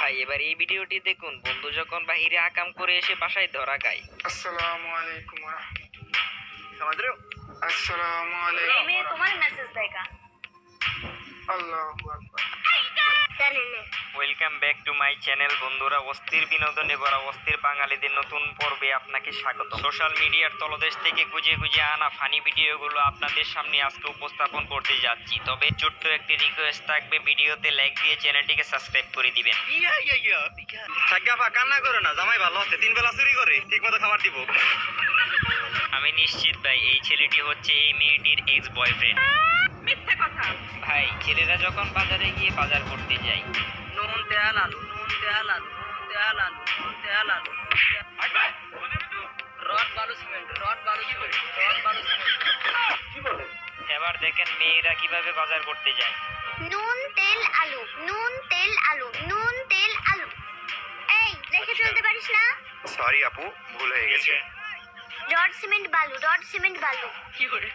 ভাই এবার এই ভিডিওটি দেখুন, বন্ধু যখন বাহিরে আকাম করে এসে বাসায় ধরা খায়। আসসালামু আলাইকুম ওয়া রাহমাতুল্লাহ। समझ रहे हो? আসসালামু এই আলাইকুম মেয়ে তোমার মেসেজ দেয় কা আল্লাহু আকবার। জানেন না welcome back to my channel. বন্ধুরা, অস্থির বিনোদনে ভরা অস্থির বাঙালিদের নতুন পর্বে আপনাকে স্বাগত। সোশ্যাল মিডিয়ার তলদেশ থেকে খুঁজে খুঁজে আনা ফানি ভিডিওগুলো আপনাদের সামনে আজকে উপস্থাপন করতে যাচ্ছি। তবে ছোট্ট একটি রিকোয়েস্ট থাকবে, ভিডিওতে লাইক দিয়ে চ্যানেলটিকে সাবস্ক্রাইব করে দিবেন। সাজ্ঞাফা কান্না করো না, জামাই ভালো আছে, 3 বেলা চুরি করে ঠিক মতো খাবার দিব। আমি নিশ্চিত ভাই এই ছেলেটি হচ্ছে এই মেয়েটির এক্স বয়ফ্রেন্ড। মিথ্যা কথা। ভাই ছেলেরা যখন বাজারে গিয়ে বাজার করতে যায়, নুন তেল আলু, নুন তেল আলু, নুন তেল আলু, নুন তেল আলু, রড বালু সিমেন্ট, রড বালু সিমেন্ট, রড বালু সিমেন্ট। এবার দেখেন মেয়েরা কিভাবে বাজার করতে যায়। নুন তেল আলু, নুন তেল আলু, নুন তেল আলু। এই রেখে চলতে পারিস না? সরি আপু, ভুল হয়ে গেছে। রড সিমেন্ট বালু, রড সিমেন্ট বালু। কি করে?